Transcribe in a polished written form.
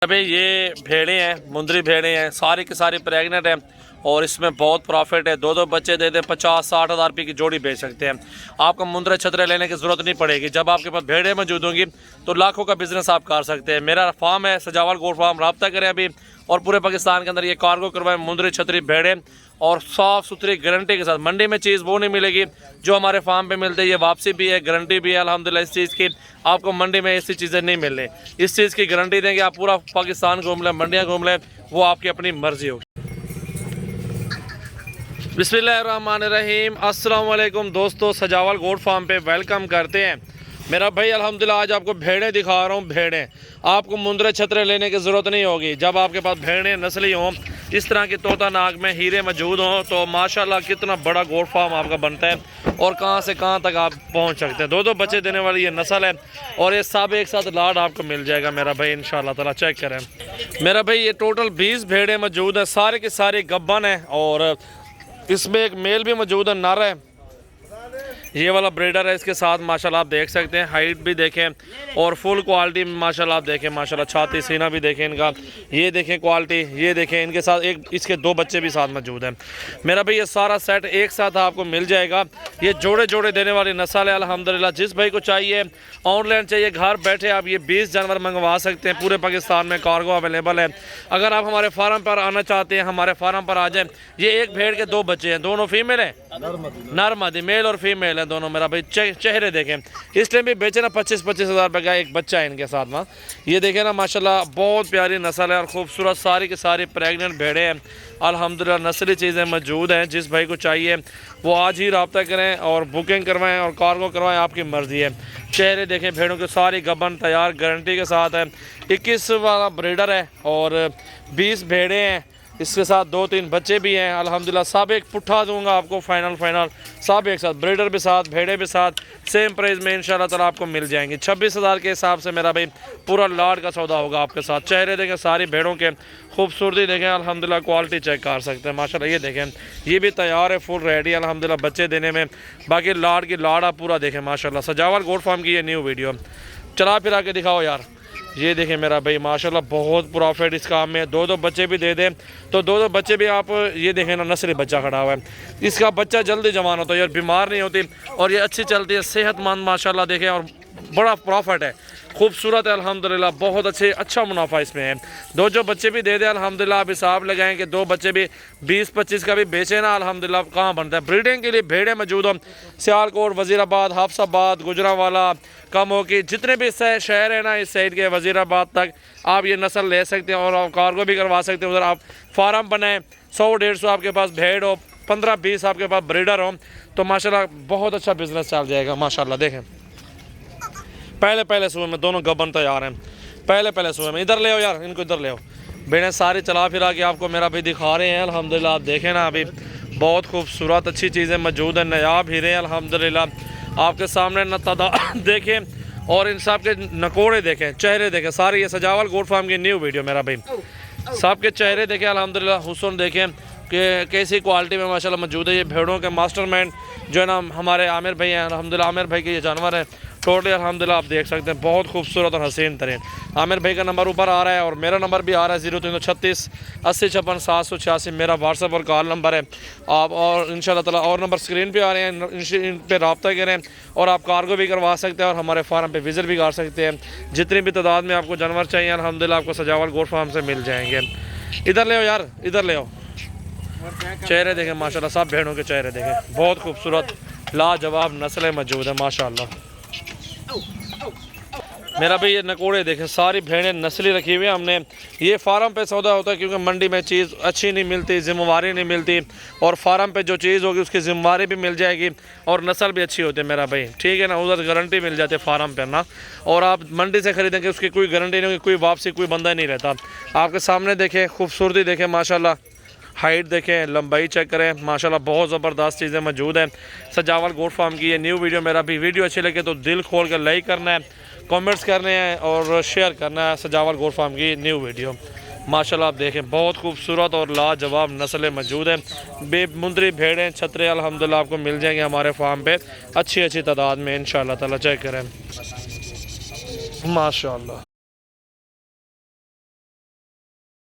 अभी ये भेड़ें हैं, मुंदरी भेड़ें हैं, सारी की सारी प्रेग्नेंट हैं और इसमें बहुत प्रॉफिट है। दो बच्चे दे दे 50-60 हज़ार रुपये की जोड़ी बेच सकते हैं। आपको मुंदरे छतरे लेने की ज़रूरत नहीं पड़ेगी। जब आपके पास भेड़ें मौजूद होंगी तो लाखों का बिज़नेस आप कर सकते हैं। मेरा फार्म है सजावल गोट फार्म, रब्ता करें अभी और पूरे पाकिस्तान के अंदर ये कार्गो करवाएं मुंदरी छतरी भेड़ें और साफ़ सुथरी गारंटी के साथ। मंडी में चीज़ वो नहीं मिलेगी जो हमारे फार्म पे मिलती है। ये वापसी भी है, गारंटी भी है अल्हम्दुलिल्लाह। इस चीज़ की आपको मंडी में ऐसी चीज़ें नहीं मिल रही। इस चीज़ की गारंटी देंगे। आप पूरा पाकिस्तान घूम लें, मंडियाँ घूम लें, वो आपकी अपनी मर्जी होगी। बिस्मिल्लाहिर्रहमानिर्रहीम, अस्सलाम वालेकुम दोस्तों, सजावल गोट फार्म पे वेलकम करते हैं। मेरा भाई अल्हम्दुलिल्लाह आज आपको भेड़ें दिखा रहा हूँ। भेड़ें आपको मुंदरे छतरे लेने की ज़रूरत नहीं होगी। जब आपके पास भेड़ें नस्ली हों, इस तरह की तोता नाग में हीरे मौजूद हों, तो माशाल्लाह कितना बड़ा गोट फार्म आपका बनता है और कहाँ से कहाँ तक आप पहुँच सकते हैं। दो बच्चे देने वाली ये नस्ल है और ये सब एक साथ लाड आपको मिल जाएगा मेरा भाई इंशाल्लाह ताला। चेक करें मेरा भाई, ये टोटल 20 भेड़ें मौजूद हैं, सारे के सारे गब्बन हैं और इसमें एक मेल भी मौजूद है, नर है। ये वाला ब्रीडर है, इसके साथ माशाल्लाह आप देख सकते हैं। हाइट भी देखें और फुल क्वालिटी में माशाल्लाह आप देखें। माशाल्लाह छाती सीना भी देखें इनका, ये देखें क्वालिटी, ये देखें। इनके साथ एक इसके 2 बच्चे भी साथ मौजूद हैं मेरा भाई। ये सारा सेट एक साथ आपको मिल जाएगा। ये जोड़े जोड़े देने वाली नस्ल है अल्हम्दुलिल्लाह। जिस भाई को चाहिए, ऑनलाइन चाहिए, घर बैठे आप ये 20 जानवर मंगवा सकते हैं। पूरे पाकिस्तान में कार्गो अवेलेबल है। अगर आप हमारे फार्म पर आना चाहते हैं, हमारे फार्म पर आ जाएँ। ये एक भेड़ के 2 बच्चे हैं, दोनों फीमेल हैं, नर मादी, मेल और फीमेल है दोनों मेरा भाई। चेहरे देखें, इस टाइम भी बेचे ना 25-25 हज़ार रुपये का एक बच्चा है इनके साथ में। ये देखें ना माशाल्लाह, बहुत प्यारी नस्ल है और ख़ूबसूरत। सारी की सारी प्रेग्नेंट भेड़ें हैं अल्हम्दुलिल्लाह। नस्ली चीज़ें मौजूद हैं। जिस भाई को चाहिए वो आज ही रब्ता करें और बुकिंग करवाएं और कार्गो करवाएं, आपकी मर्ज़ी है। चेहरे देखें भेड़ों के, सारी गबन तैयार गारंटी के साथ है। 21 वाला ब्रीडर है और 20 भेड़ें हैं। इसके साथ 2-3 बच्चे भी हैं अल्हम्दुलिल्लाह। सब एक पुट्ठा दूंगा आपको, फाइनल सब एक साथ, ब्रीडर भी साथ, भेड़े भी साथ, सेम प्राइस में इंशाल्लाह ताला आपको मिल जाएंगे। 26 हज़ार के हिसाब से मेरा भाई पूरा लाड का सौदा होगा आपके साथ। चेहरे देखें सारी भेड़ों के, खूबसूरती देखें अल्हम्दुलिल्लाह। क्वालिटी चेक कर सकते हैं माशाल्लाह। ये देखें, ये भी तैयार है, फुल रेडी अल्हम्दुलिल्लाह बच्चे देने में। बाकी लाड की लाड आप पूरा देखें माशाल्लाह। सजावल गोट फार्म की ये न्यू वीडियो चला फिर आके दिखाओ यार। ये देखें मेरा भाई माशाल्लाह, बहुत प्रॉफिट इस काम में। 2 बच्चे भी दे दें तो 2 बच्चे भी आप ये देखें ना, नस्ली बच्चा खड़ा हुआ है। इसका बच्चा जल्दी जवान होता है यार, बीमार नहीं होती और ये अच्छी चलती है, सेहतमंद माशाल्लाह देखें। और बड़ा प्रॉफिट है, खूबसूरत है अल्हम्दुलिल्लाह। बहुत अच्छा मुनाफा इसमें है। 2 बच्चे भी दे दें अल्हम्दुलिल्लाह। आप हिसाब लगाएं कि 2 बच्चे भी 20-25 का भी बेचे ना अल्हम्दुलिल्लाह, कहाँ बनता है। ब्रीडिंग के लिए भेड़ें मौजूद हो सियालकोट, वज़ीराबाद, हाफसाबाद, गुजरांवाला, कमो की, जितने भी शहर है ना इस साइड के, वज़ीराबाद तक आप ये नस्ल ले सकते हैं और आप कार्गो भी करवा सकते हैं। उधर आप फार्म बनाएं, 100-150 आपके पास भेड़ हो, 15-20 आपके पास ब्रीडर हो, तो माशाल्लाह बहुत अच्छा बिज़नेस चल जाएगा माशाल्लाह। देखें पहले सुबह में दोनों गबन तैयार हैं। पहले सुबह में इधर ले आओ यार, इनको इधर ले आओ। भेड़ें सारी चला फिरा के आपको मेरा भी दिखा रहे हैं अल्हम्दुलिल्लाह। आप देखें ना, अभी बहुत खूबसूरत अच्छी चीज़ें मौजूद हैं, नयाब हीरे अल्हम्दुलिल्लाह आपके सामने न देखें और इन सब के नकोड़े देखें, चेहरे देखें सारे। ये सजावल गोट फार्म की न्यू वीडियो मेरा भाई, सब के चेहरे देखें अल्हम्दुलिल्लाह। हुस्न देखें कि कैसी क्वालिटी में माशाल्लाह मौजूद है। ये भेड़ों के मास्टरमाइंड जो है ना हमारे आमिर भाई हैं अल्हम्दुलिल्लाह। आमिर भाई के ये जानवर हैं टोटली अल्हम्दुलिल्लाह, आप देख सकते हैं बहुत खूबसूरत और हसीन तरीन। आमिर भाई का नंबर ऊपर आ रहा है और मेरा नंबर भी आ रहा है 0336 80 56 786 मेरा व्हाट्सएप और कॉल नंबर है। आप और इंशाल्लाह ताला और नंबर स्क्रीन पे आ रहे हैं, इन पे रब्ता करें और आप कार्गो भी करवा सकते हैं और हमारे फार्म पे विज़िट भी कर सकते हैं। जितनी भी तादाद में आपको जानवर चाहिए अल्हम्दुलिल्लाह आपको सजावल गोट फार्म से मिल जाएंगे। इधर ले आओ यार, इधर ले आओ। चेहरे देखें माशाल्लाह, सब भेड़ों के चेहरे देखें, बहुत खूबसूरत लाजवाब नस्लें मौजूद है माशाल्लाह। मेरा भाई ये नकोड़े देखें, सारी भेड़ें नस्ली रखी हुई है हमने। ये फार्म पे सौदा होता है क्योंकि मंडी में चीज़ अच्छी नहीं मिलती, जिम्मेवारी नहीं मिलती, और फार्म पे जो चीज़ होगी उसकी जिम्मेवारी भी मिल जाएगी और नस्ल भी अच्छी होती है मेरा भाई, ठीक है ना। उधर गारंटी मिल जाती है फार्म पे ना, और आप मंडी से ख़रीदेंगे उसकी कोई गारंटी नहीं होगी, कोई वापसी कोई बंदा नहीं रहता। आपके सामने देखें, खूबसूरती देखें माशाल्लाह, हाइट देखें, लंबाई चेक करें माशाल्लाह, बहुत ज़बरदस्त चीज़ें मौजूद हैं सजावल गोट फार्म की। ये न्यू वीडियो मेरा भी वीडियो अच्छी लगे तो दिल खोल कर लाइक करना है, कमेंट्स करने हैं और शेयर करना है सजावल गोट फार्म की न्यू वीडियो माशाल्लाह। आप देखें बहुत खूबसूरत और लाजवाब नस्लें मौजूद हैं। मुंदरी भेड़ें छतरे अल्हम्दुलिल्लाह आपको मिल जाएंगे हमारे फार्म पे अच्छी तादाद में इंशाल्लाह ताला। चेक करें माशाल्लाह।